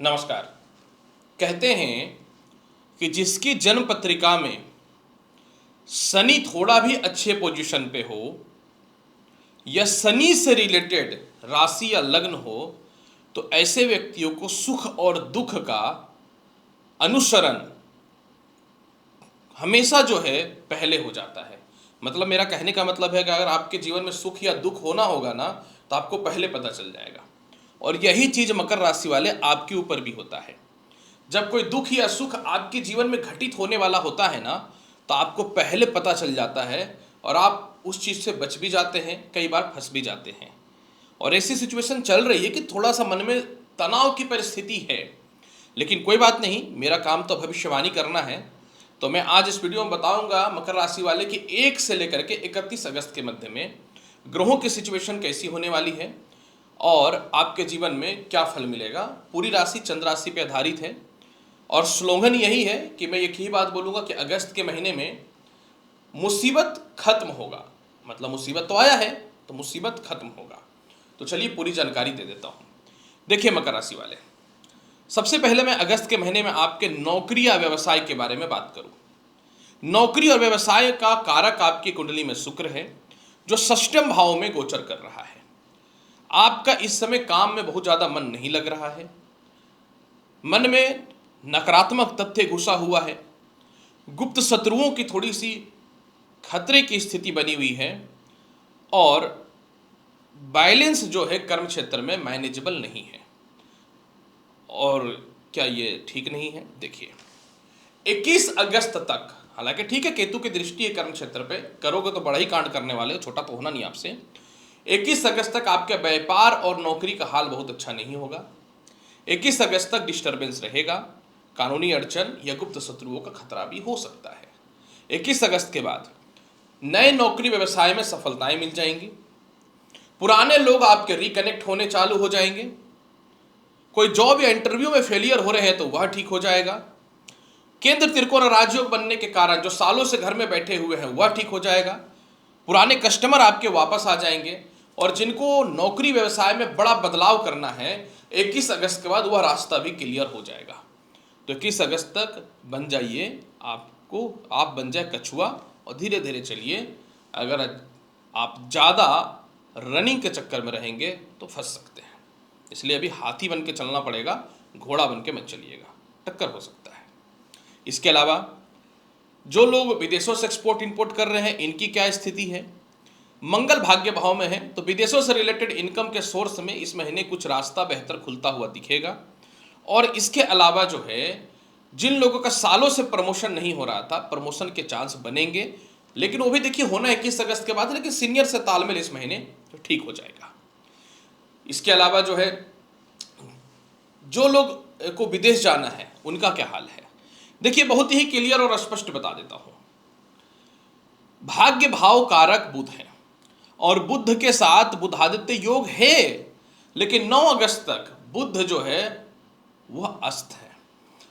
नमस्कार। कहते हैं कि जिसकी जन्म पत्रिका में शनि थोड़ा भी अच्छे पोजीशन पे हो या शनि से रिलेटेड राशि या लग्न हो तो ऐसे व्यक्तियों को सुख और दुख का अनुसरण हमेशा जो है पहले हो जाता है। मतलब मेरा कहने का मतलब है कि अगर आपके जीवन में सुख या दुख होना होगा ना तो आपको पहले पता चल जाएगा। और यही चीज मकर राशि वाले आपके ऊपर भी होता है। जब कोई दुख या सुख आपके जीवन में घटित होने वाला होता है ना तो आपको पहले पता चल जाता है और आप उस चीज से बच भी जाते हैं, कई बार फंस भी जाते हैं। और ऐसी सिचुएशन चल रही है कि थोड़ा सा मन में तनाव की परिस्थिति है, लेकिन कोई बात नहीं, मेरा काम तो भविष्यवाणी करना है। तो मैं आज इस वीडियो में बताऊंगा मकर राशि वाले कि 1 से लेकर के 31 अगस्त के मध्य में ग्रहों की सिचुएशन कैसी होने वाली है और आपके जीवन में क्या फल मिलेगा। पूरी राशि चंद्र राशि पर आधारित है और स्लोगन यही है कि मैं एक ही बात बोलूंगा कि अगस्त के महीने में मुसीबत खत्म होगा। मतलब मुसीबत तो आया है तो मुसीबत खत्म होगा। तो चलिए पूरी जानकारी दे देता हूं। देखिए मकर राशि वाले, सबसे पहले मैं अगस्त के महीने में आपके नौकरी या व्यवसाय के बारे में बात करूं। नौकरी और व्यवसाय का कारक आपकी कुंडली में शुक्र है जो षष्ठम भाव में गोचर कर रहा है। आपका इस समय काम में बहुत ज्यादा मन नहीं लग रहा है, मन में नकारात्मक तथ्य घुसा हुआ है, गुप्त शत्रुओं की थोड़ी सी खतरे की स्थिति बनी हुई है और बैलेंस जो है कर्म क्षेत्र में मैनेजेबल नहीं है। और क्या ये ठीक नहीं है? देखिए 21 अगस्त तक, हालांकि ठीक है केतु की दृष्टि है कर्म क्षेत्र पे, करोगे तो बड़ा ही कांड करने वाले हो, छोटा तो होना नहीं आपसे। 21 अगस्त तक आपके व्यापार और नौकरी का हाल बहुत अच्छा नहीं होगा। 21 अगस्त तक डिस्टर्बेंस रहेगा, कानूनी अड़चन या गुप्त शत्रुओं का खतरा भी हो सकता है। 21 अगस्त के बाद नए नौकरी व्यवसाय में सफलताएं मिल जाएंगी, पुराने लोग आपके रिकनेक्ट होने चालू हो जाएंगे, कोई जॉब या इंटरव्यू में फेलियर हो रहे हैं तो वह ठीक हो जाएगा, केंद्र त्रिकोण राजयोग बनने के कारण जो सालों से घर में बैठे हुए हैं वह ठीक हो जाएगा, पुराने कस्टमर आपके वापस आ जाएंगे और जिनको नौकरी व्यवसाय में बड़ा बदलाव करना है 21 अगस्त के बाद वह रास्ता भी क्लियर हो जाएगा। तो 21 अगस्त तक बन जाइए, आप बन जाए कछुआ और धीरे धीरे चलिए। अगर आप ज़्यादा रनिंग के चक्कर में रहेंगे तो फंस सकते हैं, इसलिए अभी हाथी बन के चलना पड़ेगा, घोड़ा बन के मत चलिएगा, टक्कर हो सकता है। इसके अलावा जो लोग विदेशों से एक्सपोर्ट इंपोर्ट कर रहे हैं इनकी क्या स्थिति है? मंगल भाग्य भाव में है तो विदेशों से रिलेटेड इनकम के सोर्स में इस महीने कुछ रास्ता बेहतर खुलता हुआ दिखेगा। और इसके अलावा जो है जिन लोगों का सालों से प्रमोशन नहीं हो रहा था, प्रमोशन के चांस बनेंगे, लेकिन वो भी देखिए होना 21 अगस्त के बाद, लेकिन सीनियर से तालमेल इस महीने तो ठीक हो जाएगा। इसके अलावा जो है जो लोग को विदेश जाना है उनका क्या हाल है? देखिए बहुत ही क्लियर और स्पष्ट बता देता हूं। भाग्य भाव कारक बुध है और बुध के साथ बुधादित्य योग है, लेकिन 9 अगस्त तक बुध जो है वह अस्त है।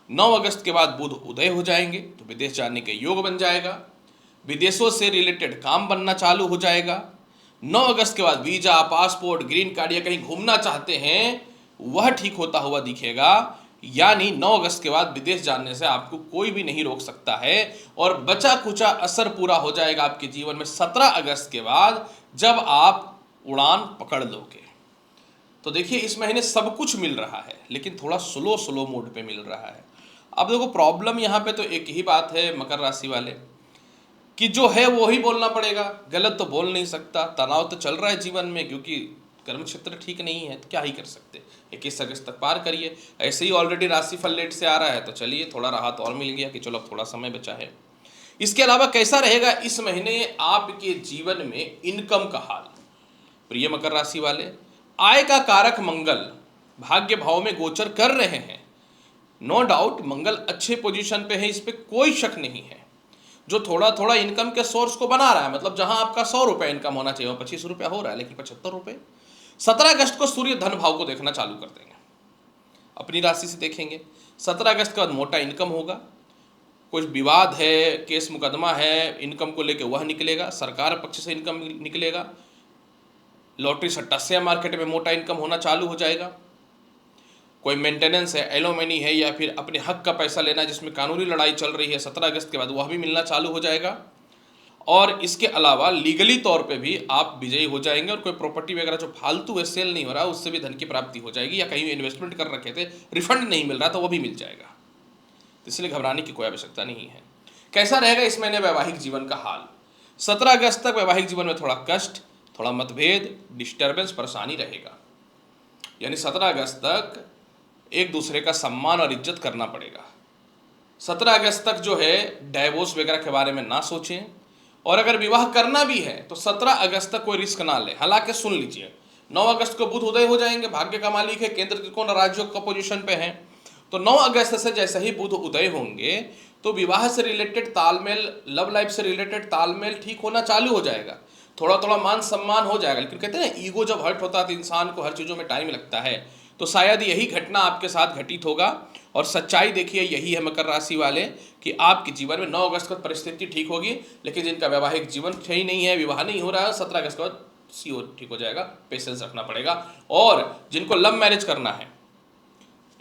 9 अगस्त के बाद बुध उदय हो जाएंगे तो विदेश जाने के योग बन जाएगा, विदेशों से रिलेटेड काम बनना चालू हो जाएगा। 9 अगस्त के बाद वीजा, पासपोर्ट, ग्रीन कार्ड या कहीं घूमना चाहते हैं वह ठीक होता हुआ दिखेगा। यानी 9 अगस्त के बाद विदेश जाने से आपको कोई भी नहीं रोक सकता है और बचा कुचा असर पूरा हो जाएगा आपके जीवन में 17 अगस्त के बाद जब आप उड़ान पकड़ लोगे। तो देखिए इस महीने सब कुछ मिल रहा है लेकिन थोड़ा स्लो मोड पे मिल रहा है। अब देखो प्रॉब्लम यहाँ पे तो एक ही बात है मकर राशि वाले कि जो है वो ही बोलना पड़ेगा, गलत तो बोल नहीं सकता। तनाव तो चल रहा है जीवन में क्योंकि कर्म क्षेत्र ठीक नहीं है, तो क्या ही कर सकते। 21 अगस्त तक पार करिए। ऐसे ही ऑलरेडी राशिफल लेट से आ रहा है तो चलिए थोड़ा राहत और मिल गया कि चलो अब थोड़ा समय बचा है। इसके अलावा कैसा रहेगा इस महीने आपके जीवन में इनकम का हाल? प्रिय मकर राशि वाले, आय का कारक मंगल भाग्य भाव में गोचर कर रहे हैं। नो डाउट मंगल अच्छे पोजीशन पे है, इस पे कोई शक नहीं है। जो थोड़ा थोड़ा इनकम के सोर्स को बना रहा है, मतलब जहां आपका 100 रुपये इनकम होना चाहिए 25 रुपया हो रहा है, लेकिन 75 रुपये। 17 अगस्त को सूर्य धन भाव को देखना चालू कर देंगे, अपनी राशि से देखेंगे। 17 अगस्त के बाद मोटा इनकम होगा, कुछ विवाद है, केस मुकदमा है, इनकम को लेकर वह निकलेगा, सरकार पक्ष से इनकम निकलेगा, लॉटरी सट्टा शेयर मार्केट में मोटा इनकम होना चालू हो जाएगा। कोई मेंटेनेंस है, एलोमनी है, या फिर अपने हक का पैसा लेना जिसमें कानूनी लड़ाई चल रही है, 17 अगस्त के बाद वह भी मिलना चालू हो जाएगा। और इसके अलावा लीगली तौर पे भी आप विजयी हो जाएंगे, और कोई प्रॉपर्टी वगैरह जो फालतू है सेल नहीं हो रहा उससे भी धन की प्राप्ति हो जाएगी, या कहीं इन्वेस्टमेंट कर रखे थे रिफंड नहीं मिल रहा तो वो भी मिल जाएगा। तो इसलिए घबराने की कोई आवश्यकता नहीं है। कैसा रहेगा इस महीने वैवाहिक जीवन का हाल? 17 अगस्त तक वैवाहिक जीवन में थोड़ा कष्ट, थोड़ा मतभेद, डिस्टर्बेंस, परेशानी रहेगा। यानी 17 अगस्त तक एक दूसरे का सम्मान और इज्जत करना पड़ेगा। 17 अगस्त तक जो है डाइवोर्स वगैरह के बारे में ना सोचें, और अगर विवाह करना भी है तो 17 अगस्त तक कोई रिस्क ना ले। हालांकि सुन लीजिए, 9 अगस्त को बुध उदय हो जाएंगे, भाग्य का मालिक है, केंद्र त्रिकोण राज्यों का पोजीशन पे है, तो 9 अगस्त से जैसे ही बुध उदय होंगे तो विवाह से रिलेटेड तालमेल, लव लाइफ से रिलेटेड तालमेल ठीक होना चालू हो जाएगा। थोड़ा थोड़ा मान सम्मान हो जाएगा। लेकिन कहते हैं ना, ईगो जब हर्ट होता है तो इंसान को हर चीज़ों में टाइम लगता है। तो शायद यही घटना आपके साथ घटित होगा। और सच्चाई देखिए यही है मकर राशि वाले, कि आपके जीवन में 9 अगस्त को परिस्थिति ठीक होगी, लेकिन जिनका वैवाहिक जीवन सही नहीं है, विवाह नहीं हो रहा है, 17 अगस्त के बाद सीओ ठीक हो जाएगा। पेशेंस रखना पड़ेगा। और जिनको लव मैरिज करना है,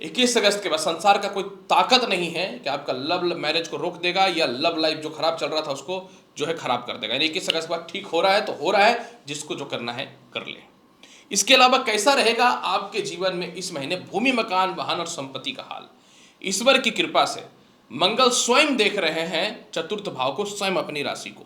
21 अगस्त के बाद संसार का कोई ताकत नहीं है कि आपका लव मैरिज को रोक देगा, या लव लाइफ जो खराब चल रहा था उसको जो है खराब कर देगा। यानी 21 अगस्त के बाद ठीक हो रहा है तो हो रहा है, जिसको जो करना है कर ले। इसके अलावा कैसा रहेगा आपके जीवन में इस महीने भूमि, मकान, वाहन और संपत्ति का हाल? ईश्वर की कृपा से मंगल स्वयं देख रहे हैं चतुर्थ भाव को, स्वयं अपनी राशि को।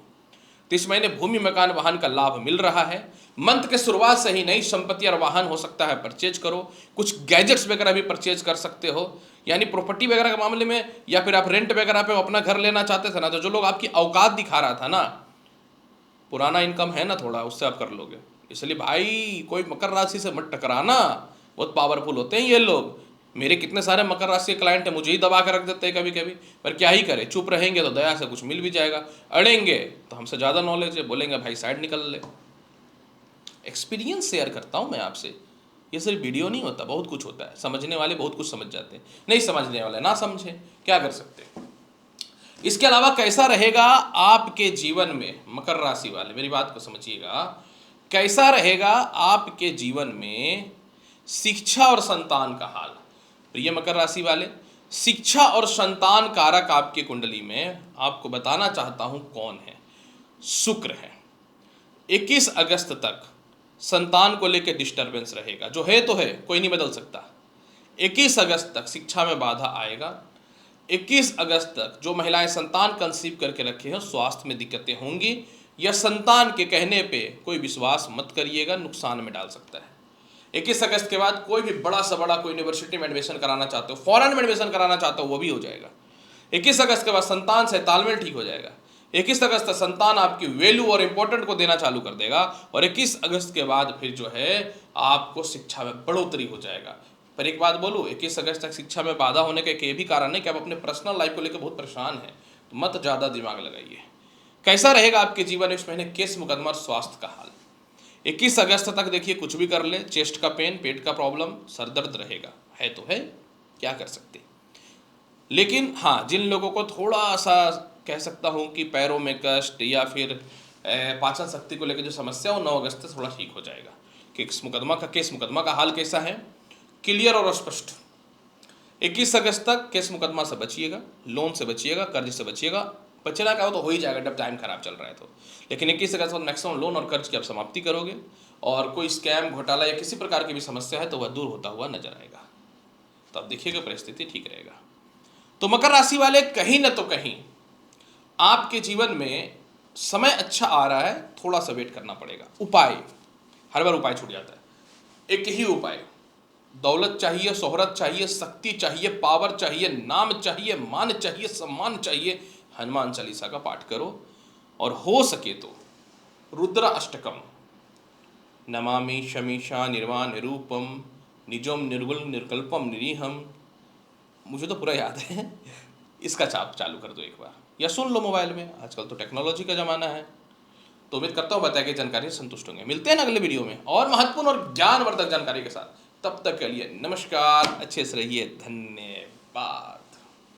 तो इस महीने भूमि, मकान, वाहन का लाभ मिल रहा है। मंथ के शुरुआत से ही नई संपत्ति और वाहन हो सकता है परचेज करो। कुछ गैजेट्स वगैरह भी परचेज कर सकते हो। यानी प्रॉपर्टी वगैरह के मामले में, या फिर आप रेंट वगैरह पे अपना घर लेना चाहते थे ना, तो जो लोग आपकी औकात दिखा रहा था ना, पुराना इनकम है ना थोड़ा, उससे आप कर लोगे। इसलिए भाई कोई मकर राशि से मत टकराना, बहुत पावरफुल होते हैं ये लोग। मेरे कितने सारे मकर राशि के क्लाइंट हैं, मुझे ही दबा कर रख देते हैं कभी कभी, पर क्या ही करें, चुप रहेंगे तो दया से कुछ मिल भी जाएगा, अड़ेंगे तो हमसे ज़्यादा नॉलेज है, बोलेंगे भाई साइड निकल ले। एक्सपीरियंस शेयर करता हूँ मैं आपसे, ये सिर्फ वीडियो नहीं होता, बहुत कुछ होता है। समझने वाले बहुत कुछ समझ जाते हैं, नहीं समझने वाले ना समझे, क्या कर सकते हैं। इसके अलावा कैसा रहेगा आपके जीवन में मकर राशि वाले, मेरी बात को समझिएगा, कैसा रहेगा आपके जीवन में शिक्षा और संतान का हाल? प्रिय मकर राशि वाले, शिक्षा और संतान कारक आपकी कुंडली में आपको बताना चाहता हूं कौन है। शुक्र है। 21 अगस्त तक संतान को लेकर डिस्टरबेंस रहेगा, जो है तो है, कोई नहीं बदल सकता। 21 अगस्त तक शिक्षा में बाधा आएगा। 21 अगस्त तक जो महिलाएं संतान कंसीव करके रखे हैं स्वास्थ्य में दिक्कतें होंगी, या संतान के कहने पे कोई विश्वास मत करिएगा, नुकसान में डाल सकता है। 21 अगस्त के बाद कोई भी बड़ा से बड़ा कोई यूनिवर्सिटी में एडमिशन कराना चाहते हो, फॉरेन में एडमिशन कराना चाहते हो, वो भी हो जाएगा। 21 अगस्त के बाद संतान से तालमेल ठीक हो जाएगा। 21 अगस्त तक संतान आपकी वैल्यू और इंपॉर्टेंट को देना चालू कर देगा। और 21 अगस्त के बाद फिर जो है आपको शिक्षा में बढ़ोतरी हो जाएगा। पर एक बात बोलूँ, 21 अगस्त तक शिक्षा में बाधा होने का ये भी कारण है कि आप अपने पर्सनल लाइफ को लेकर बहुत परेशान हैं, तो मत ज़्यादा दिमाग लगाइए। कैसा रहेगा आपके जीवन में इस महीने केस, मुकदमा और स्वास्थ्य का हाल? 21 अगस्त तक देखिए कुछ भी कर ले, चेस्ट का पेन, पेट का प्रॉब्लम, सर दर्द रहेगा, है तो है, क्या कर सकते। लेकिन हाँ, जिन लोगों को थोड़ा सा कह सकता हूँ कि पैरों में कष्ट या फिर पाचन शक्ति को लेकर जो समस्या हो, 9 अगस्त से थोड़ा ठीक हो जाएगा। केस मुकदमा का हाल कैसा है? क्लियर और स्पष्ट। 21 अगस्त तक केस मुकदमा से बचिएगा, लोन से बचिएगा, कर्ज से बचिएगा। बचना का हो ही जाएगा जब टाइम खराब चल रहा है तो। लेकिन 21 अगस्त मैक्सिमम लोन और कर्ज की आप समाप्ति करोगे, और कोई स्कैम, घोटाला या किसी प्रकार की भी समस्या है तो वह दूर होता हुआ नजर आएगा। तो आप देखिएगा परिस्थिति ठीक रहेगा। तो मकर राशि वाले, कहीं ना तो कहीं आपके जीवन में समय अच्छा आ रहा है, थोड़ा सा वेट करना पड़ेगा। उपाय, हर बार उपाय छूट जाता है। एक ही उपाय, दौलत चाहिए, शोहरत चाहिए, शक्ति चाहिए, पावर चाहिए, नाम चाहिए, मान चाहिए, सम्मान चाहिए, हनुमान चालीसा का पाठ करो। और हो सके तो रुद्र अष्टकम, नमामि शमीशा निर्वाण निरूपम निजम निर्गुल निर्कल्पम निरीहम, मुझे तो पूरा याद है, इसका चाप चालू कर दो एक बार, या सुन लो मोबाइल में, आजकल तो टेक्नोलॉजी का ज़माना है। तो उम्मीद करता हूँ बताया गई जानकारी से संतुष्ट होंगे। मिलते हैं अगले वीडियो में और महत्वपूर्ण और ज्ञानवर्धक जानकारी के साथ। तब तक के लिए नमस्कार, अच्छे से रहिए, धन्यवाद।